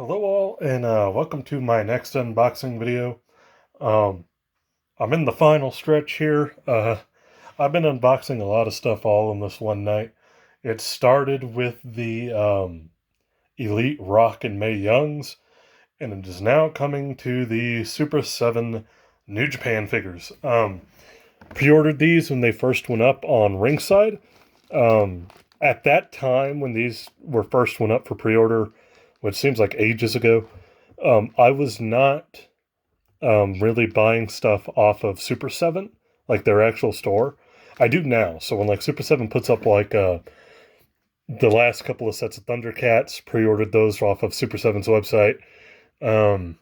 Hello all, and welcome to my next unboxing video. Um, I'm in the final stretch here. I've been unboxing a lot of stuff all in this one night. It started with the Elite Rock and May Youngs, and it is now coming to the Super 7 New Japan figures. Pre-ordered these when they first went up on Ringside. Um, at that time, when these were first went up for pre-order, which seems like ages ago, I was not really buying stuff off of Super 7, like their actual store. I do now. So when like Super 7 puts up like the last couple of sets of Thundercats, pre-ordered those off of Super 7's website, um,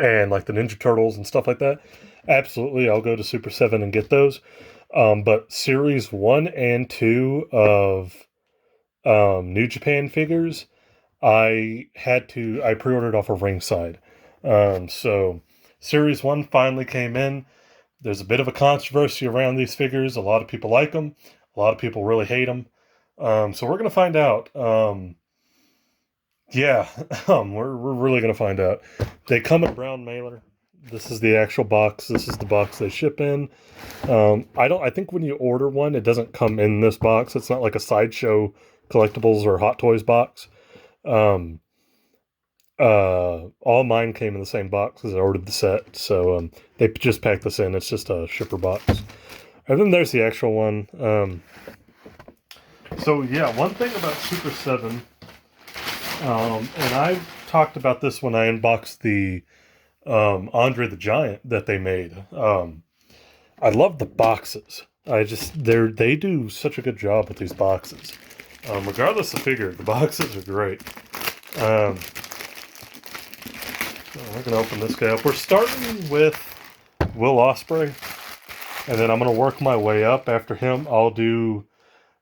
and like the Ninja Turtles and stuff like that. Absolutely, I'll go to Super 7 and get those. But Series 1 and 2 of New Japan figures, I pre-ordered off of Ringside. So Series 1 finally came in. There's a bit of a controversy around these figures. A lot of people like them. A lot of people really hate them. So we're going to find out. Yeah, we're really going to find out. They come in a brown mailer. This is the actual box. This is the box they ship in. I think when you order one, it doesn't come in this box. It's not like a Sideshow collectibles or Hot Toys box. All mine came in the same box as I ordered the set, so they just packed this in. It's just a shipper box. And then there's the actual one. So yeah, one thing about Super 7, and I talked about this when I unboxed the Andre the Giant that they made. I love the boxes. They do such a good job with these boxes. Regardless of figure, the boxes are great. So we're going to open this guy up. We're starting with Will Ospreay, and then I'm going to work my way up after him. I'll do,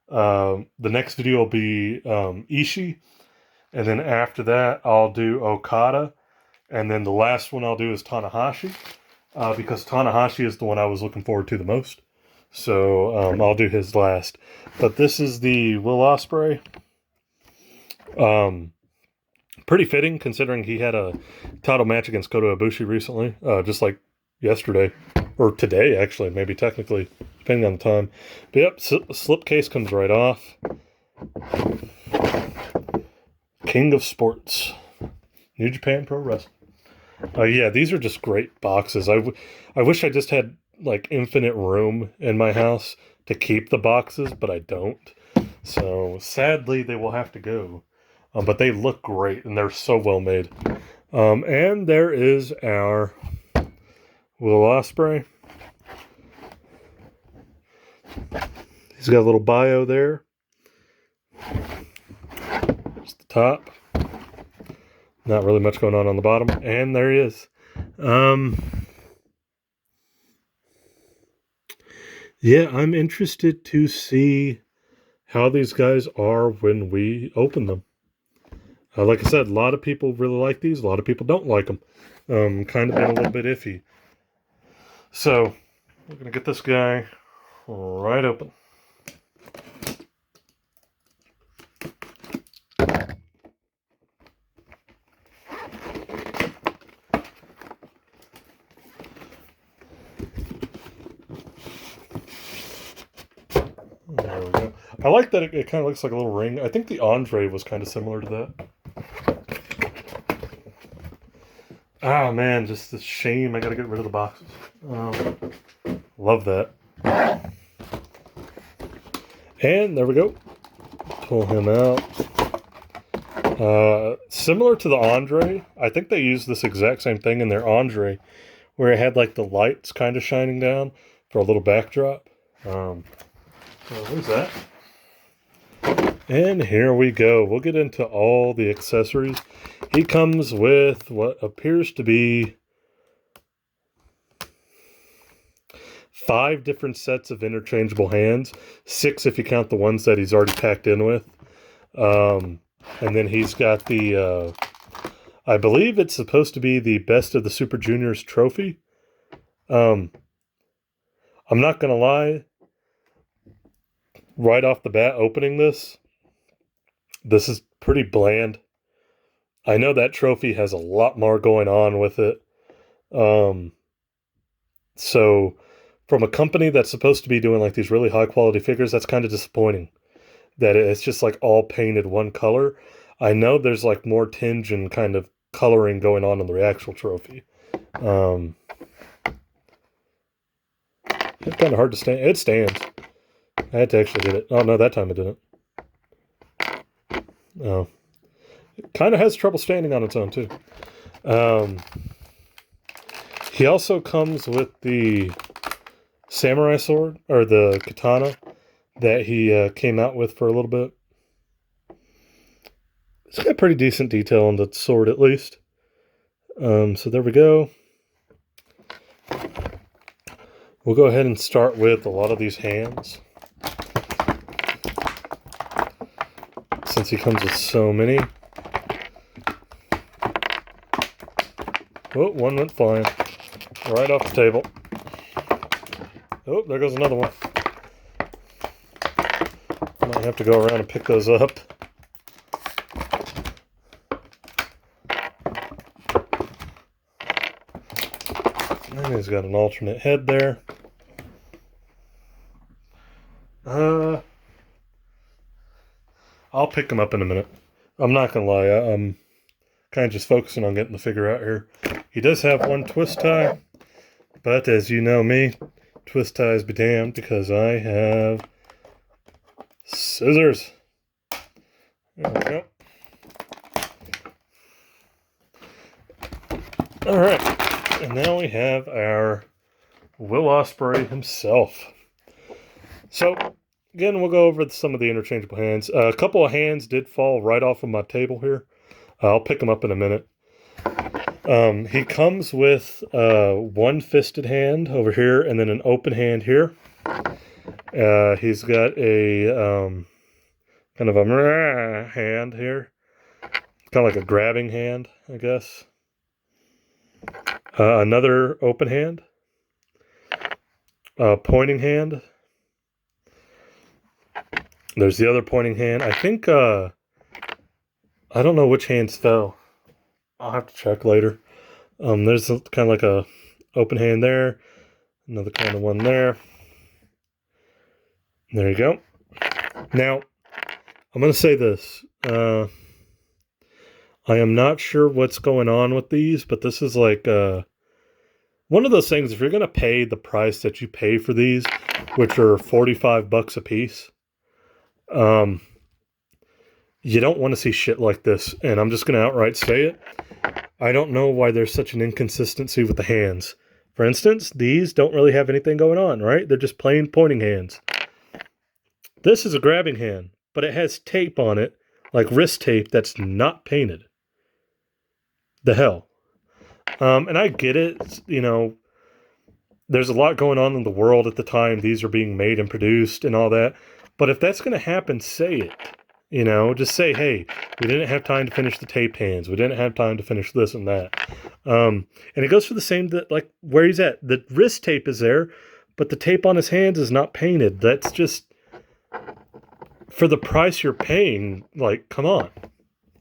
the next video will be Ishii, and then after that I'll do Okada, and then the last one I'll do is Tanahashi, because Tanahashi is the one I was looking forward to the most. So I'll do his last. But this is the Will Ospreay. Pretty fitting considering he had a title match against Kota Ibushi recently, just like yesterday, or today actually, maybe technically, depending on the time. But yep, slipcase comes right off. King of Sports, New Japan Pro Wrestling. Yeah, these are just great boxes. I wish I just had like infinite room in my house to keep the boxes, but I don't. So sadly, they will have to go. But they look great, and they're so well made. And there is our Will Ospreay. He's got a little bio there. There's the top. Not really much going on the bottom. And there he is. Yeah, I'm interested to see how these guys are when we open them. Like I said, a lot of people really like these. A lot of people don't like them. Kind of been a little bit iffy. So, we're going to get this guy right open. There we go. I like that it kind of looks like a little ring. I think the Andre was kind of similar to that. Ah, man, just a shame. I got to get rid of the boxes. Love that. And there we go. Pull him out. Similar to the Andre, I think they used this exact same thing in their Andre, where it had like the lights kind of shining down for a little backdrop. So there's that. And here we go. We'll get into all the accessories. He comes with what appears to be 5 different sets of interchangeable hands. 6 if you count the ones that he's already packed in with. And then he's got the, I believe it's supposed to be the Best of the Super Juniors trophy. I'm not going to lie. Right off the bat, opening this is pretty bland. I know that trophy has a lot more going on with it. So from a company that's supposed to be doing like these really high quality figures, that's kind of disappointing that it's just like all painted one color. I know there's like more tinge and kind of coloring going on in the actual trophy. It's kind of hard to stand. It stands. I had to actually hit it. Oh, no, that time it didn't. Oh. It kind of has trouble standing on its own, too. He also comes with the samurai sword, or the katana, that he came out with for a little bit. It's got pretty decent detail on the sword, at least. So there we go. We'll go ahead and start with a lot of these hands, since he comes with so many. Oh, one went flying. Right off the table. Oh, there goes another one. Might have to go around and pick those up. And he's got an alternate head there. I'll pick him up in a minute. I'm not gonna lie, I'm kind of just focusing on getting the figure out here. He does have one twist tie, but as you know me, twist ties be damned, because I have scissors. There we go. Alright, and now we have our Will Ospreay himself. So, again, we'll go over some of the interchangeable hands. A couple of hands did fall right off of my table here. I'll pick them up in a minute. He comes with one fisted hand over here and then an open hand here. He's got a kind of a hand here. Kind of like a grabbing hand, I guess. Another open hand. Pointing hand. There's the other pointing hand. I think, I don't know which hands fell. I'll have to check later. There's kind of like a open hand there. Another kind of one there. There you go. Now, I'm going to say this. I am not sure what's going on with these, but this is like one of those things, if you're going to pay the price that you pay for these, which are $45 a piece, you don't want to see shit like this. And I'm just going to outright say it. I don't know why there's such an inconsistency with the hands. For instance, these don't really have anything going on, right? They're just plain pointing hands. This is a grabbing hand, but it has tape on it, like wrist tape, that's not painted. The hell. And I get it, you know, there's a lot going on in the world at the time these are being made and produced and all that. But if that's going to happen, say it. You know, just say, hey, we didn't have time to finish the taped hands. We didn't have time to finish this and that. And it goes for the same, that like where he's at. The wrist tape is there, but the tape on his hands is not painted. That's just, for the price you're paying, like, come on.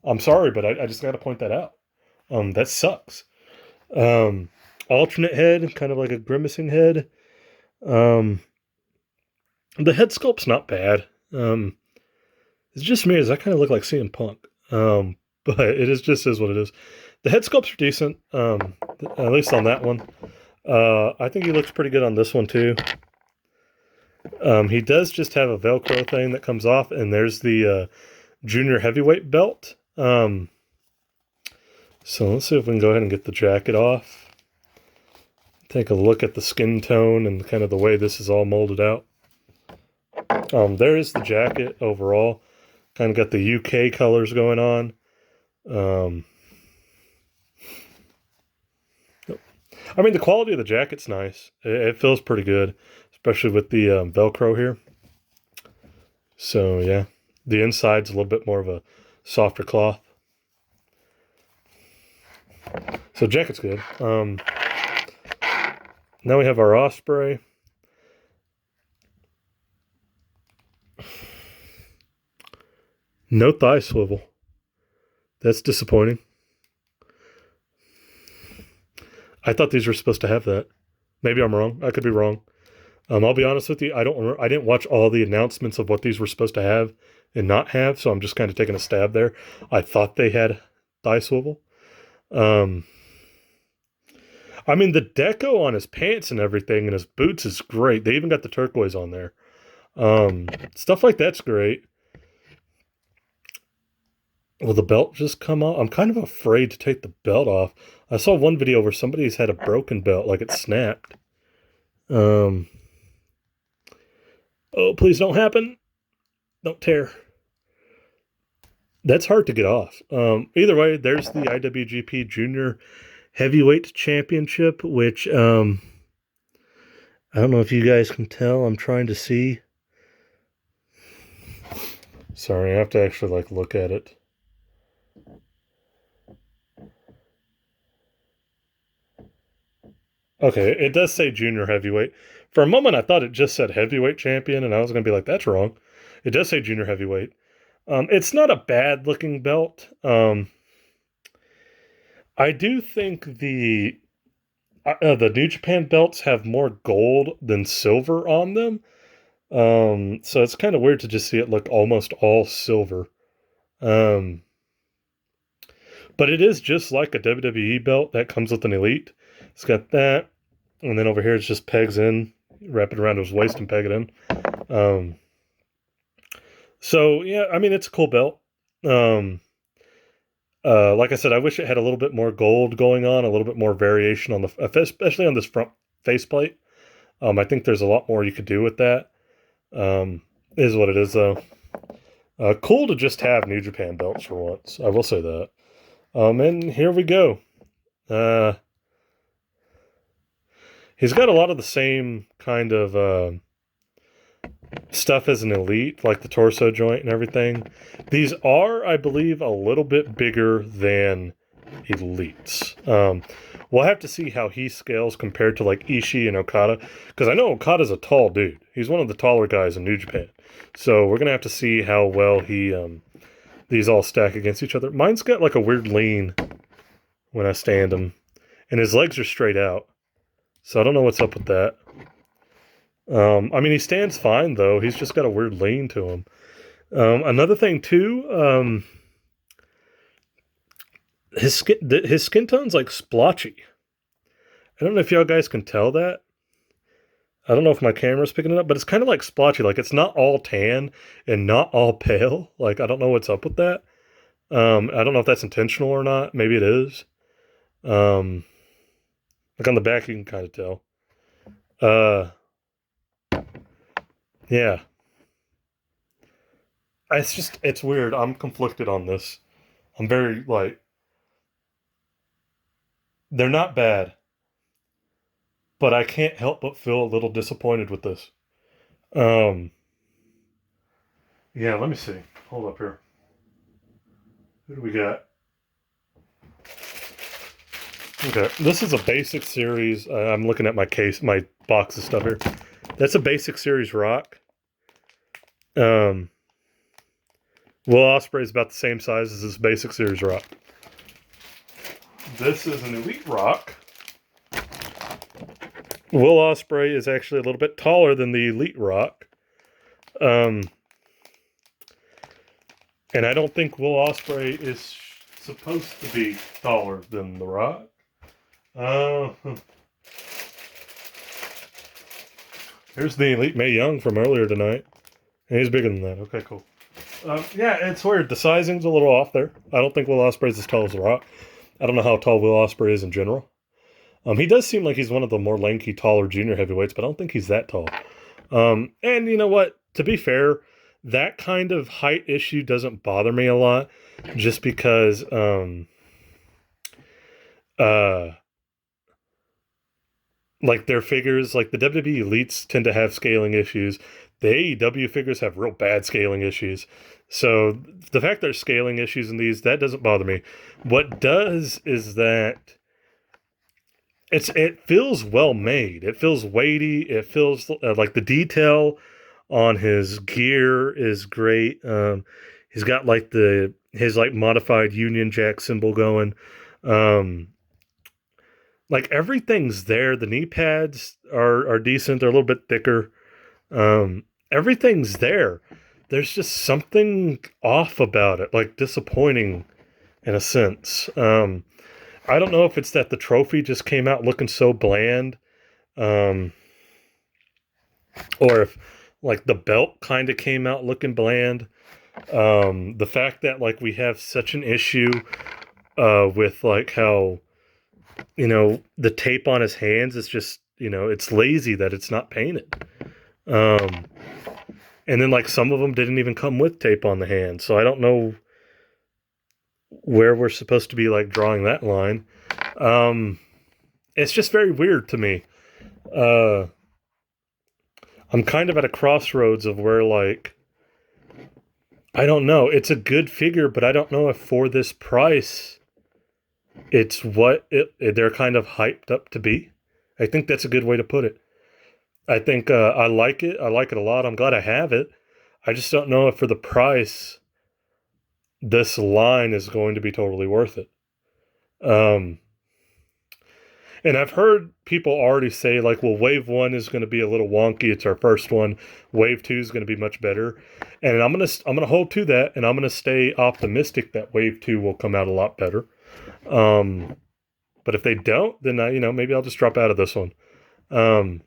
I'm sorry, but I just got to point that out. That sucks. Alternate head, kind of like a grimacing head. The head sculpt's not bad. It's just me, as I kind of look like CM Punk. But it is just is what it is. The head sculpts are decent, at least on that one. I think he looks pretty good on this one too. He does just have a Velcro thing that comes off, and there's the junior heavyweight belt. So let's see if we can go ahead and get the jacket off. Take a look at the skin tone and kind of the way this is all molded out. There is the jacket overall. Kind of got the UK colors going on. I mean, the quality of the jacket's nice. It feels pretty good, especially with the Velcro here. So, yeah. The inside's a little bit more of a softer cloth. So, jacket's good. Now we have our Ospreay. No thigh swivel. That's disappointing. I thought these were supposed to have that. Maybe I'm wrong. I could be wrong. I'll be honest with you. I don't remember. I didn't watch all the announcements of what these were supposed to have and not have, so I'm just kind of taking a stab there. I thought they had thigh swivel. I mean, the deco on his pants and everything and his boots is great. They even got the turquoise on there. Stuff like that's great. Will the belt just come off? I'm kind of afraid to take the belt off. I saw one video where somebody's had a broken belt, like it snapped. Oh, please don't happen. Don't tear. That's hard to get off. Either way, there's the IWGP Junior Heavyweight Championship, which, I don't know if you guys can tell. I'm trying to see. Sorry, I have to actually, like, look at it. Okay, it does say Junior Heavyweight. For a moment, I thought it just said Heavyweight Champion, and I was going to be like, that's wrong. It does say Junior Heavyweight. It's not a bad-looking belt. I do think the New Japan belts have more gold than silver on them. So it's kind of weird to just see it look almost all silver. But it is just like a WWE belt that comes with an Elite. It's got that, and then over here it's just pegs in, wrap it around his waist and peg it in. So yeah, I mean, it's a cool belt. Like I said, I wish it had a little bit more gold going on, a little bit more variation on the, especially on this front faceplate. I think there's a lot more you could do with that. Is what it is though. Cool to just have New Japan belts for once. I will say that. And here we go. He's got a lot of the same kind of stuff as an Elite, like the torso joint and everything. These are, I believe, a little bit bigger than Elites. We'll have to see how he scales compared to like Ishii and Okada, because I know Okada's a tall dude. He's one of the taller guys in New Japan. So we're gonna have to see how well he these all stack against each other. Mine's got like a weird lean when I stand him, and his legs are straight out. So I don't know what's up with that. I mean, he stands fine, though. He's just got a weird lean to him. Another thing, too, his skin tone's, like, splotchy. I don't know if y'all guys can tell that. I don't know if my camera's picking it up, but it's kind of, like, splotchy. Like, it's not all tan and not all pale. Like, I don't know what's up with that. I don't know if that's intentional or not. Maybe it is. Like, on the back, you can kind of tell. Yeah. It's weird. I'm conflicted on this. I'm very, like, they're not bad, but I can't help but feel a little disappointed with this. Yeah, let me see. Hold up here. Who do we got? Okay, this is a basic series. I'm looking at my case, my box of stuff here. That's a basic series rock. Will Ospreay is about the same size as this basic series rock. This is an Elite rock. Will Ospreay is actually a little bit taller than the Elite rock. And I don't think Will Ospreay is supposed to be taller than the rock. Here's the Elite Mae Young from earlier tonight. And he's bigger than that. Okay, cool. Yeah, it's weird. The sizing's a little off there. I don't think Will Ospreay's as tall as The Rock. I don't know how tall Will Ospreay is in general. He does seem like he's one of the more lanky, taller junior heavyweights, but I don't think he's that tall. And you know what? To be fair, that kind of height issue doesn't bother me a lot, just because like their figures, like the WWE Elites tend to have scaling issues. The AEW figures have real bad scaling issues. So the fact there's scaling issues in these, that doesn't bother me. What does is that it feels well made. It feels weighty. It feels like the detail on his gear is great. He's got like his like modified Union Jack symbol going. Like everything's there. The knee pads are decent. They're a little bit thicker. Everything's there. There's just something off about it, like disappointing in a sense. I don't know if it's that the trophy just came out looking so bland, um, or if like the belt kind of came out looking bland. The fact that like we have such an issue with like how the tape on his hands is just it's lazy that it's not painted. Um, and then like some of them didn't even come with tape on the hand, so I don't know where we're supposed to be like drawing that line. Um, it's just very weird to me. Uh, I'm kind of at a crossroads of where like I don't know. It's a good figure, but I don't know if for this price it's what they're kind of hyped up to be. I think that's a good way to put it. I think I like it. I like it a lot. I'm glad I have it. I just don't know if for the price this line is going to be totally worth it. Um, and I've heard people already say like, well, wave one is going to be a little wonky. It's our first one. Wave two is going to be much better. And I'm gonna hold to that, and I'm gonna stay optimistic that wave two will come out a lot better. Um, but if they don't, then maybe I'll just drop out of this one. Um,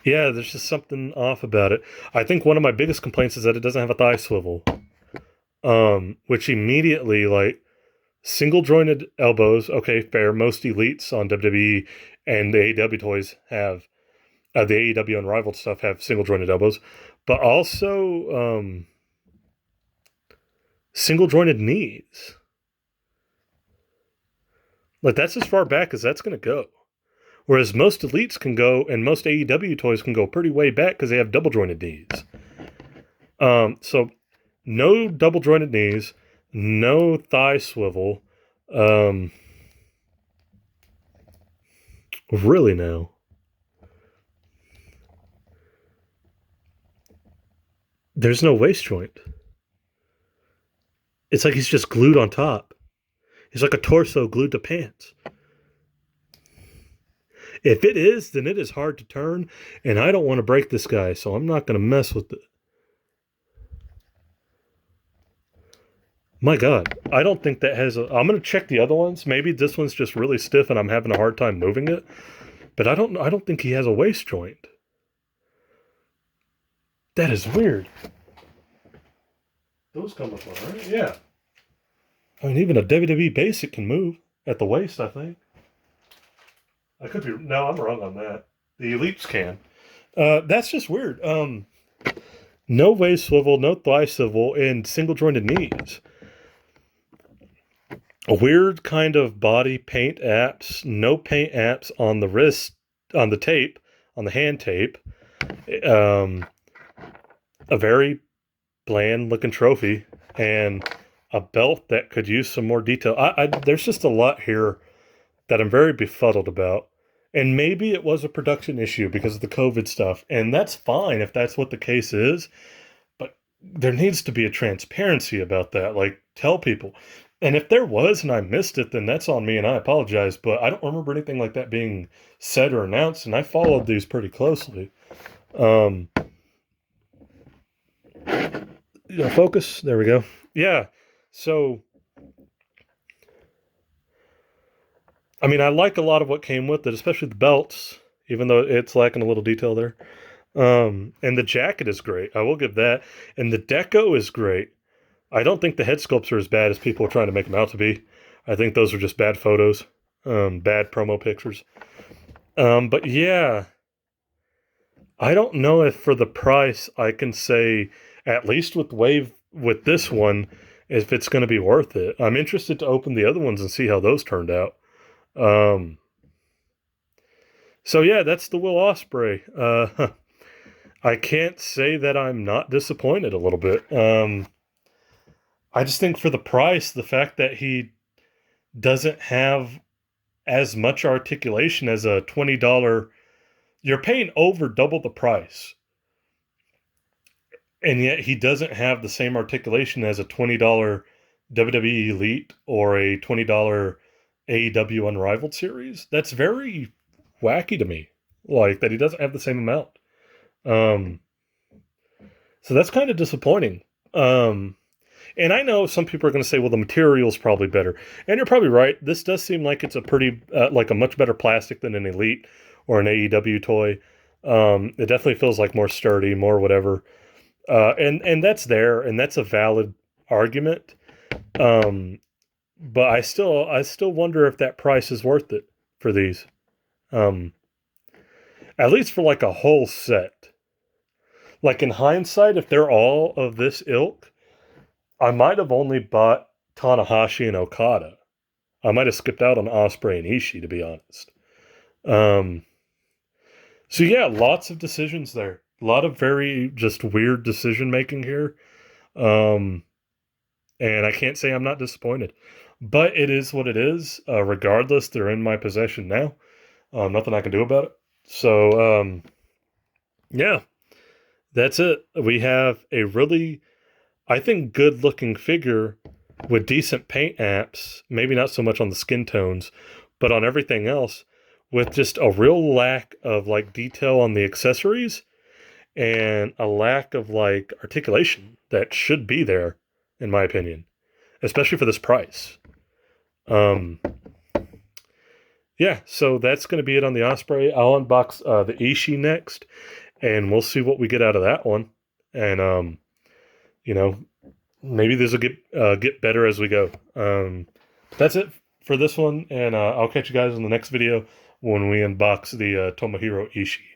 yeah, there's just something off about it. I think one of my biggest complaints is that it doesn't have a thigh swivel. Which immediately like single jointed elbows. Okay, fair. Most elites on WWE and the AEW toys have the AEW Unrivaled stuff have single jointed elbows, but also single jointed knees. Like that's as far back as that's going to go. Whereas most elites can go, and most AEW toys can go pretty way back because they have double jointed knees. So no double jointed knees, no thigh swivel. Really now. There's no waist joint. It's like he's just glued on top. He's like a torso glued to pants. If it is, then it is hard to turn, and I don't want to break this guy, so I'm not going to mess with it. My God, I don't think that has a... I'm going to check the other ones. Maybe this one's just really stiff and I'm having a hard time moving it. But I don't think he has a waist joint. That is weird. Those come with one, right? Yeah. I mean, even a WWE Basic can move at the waist, I think. I could be... No, I'm wrong on that. The Elites can. That's just weird. No waist swivel, no thigh swivel, and single jointed knees. A weird kind of body paint apps, no paint apps on the wrist, on the tape, on the hand tape. A very bland looking trophy, and a belt that could use some more detail. There's just a lot here that I'm very befuddled about. And maybe it was a production issue because of the COVID stuff. And that's fine if that's what the case is. But there needs to be a transparency about that. Like, tell people. And if there was and I missed it, then that's on me and I apologize. But I don't remember anything like that being said or announced. And I followed these pretty closely. Focus. There we go. Yeah. So, I mean, I like a lot of what came with it, especially the belts, even though it's lacking a little detail there. And the jacket is great. I will give that. And the deco is great. I don't think the head sculpts are as bad as people are trying to make them out to be. I think those are just bad photos, bad promo pictures. But yeah, I don't know if for the price I can say, at least with this one, if it's going to be worth it. I'm interested to open the other ones and see how those turned out. So yeah, that's the Will Ospreay. I can't say that I'm not disappointed a little bit. I just think for the price, the fact that he doesn't have as much articulation as a $20, you're paying over double the price. And yet he doesn't have the same articulation as a $20 WWE Elite or a $20 AEW Unrivaled series. That's very wacky to me. Like, that he doesn't have the same amount. So that's kind of disappointing. And I know some people are going to say, well, the material's probably better. And you're probably right. This does seem like it's a pretty, like a much better plastic than an Elite or an AEW toy. It definitely feels like more sturdy, more whatever. And that's there, and that's a valid argument. But I still wonder if that price is worth it for these. At least for like a whole set. Like in hindsight, if they're all of this ilk, I might have only bought Tanahashi and Okada. I might have skipped out on Ospreay and Ishii, to be honest. So yeah, lots of decisions there. A lot of very just weird decision making here. And I can't say I'm not disappointed. But it is what it is. Regardless, they're in my possession now. Nothing I can do about it. So, yeah, that's it. We have a really, I think, good-looking figure with decent paint apps. Maybe not so much on the skin tones, but on everything else, with just a real lack of, like, detail on the accessories and a lack of, like, articulation that should be there, in my opinion, especially for this price. Yeah, so that's going to be it on the Ospreay. I'll unbox the Ishii next, and we'll see what we get out of that one. And, you know, maybe this will get better as we go. That's it for this one, and I'll catch you guys in the next video when we unbox the Tomohiro Ishii.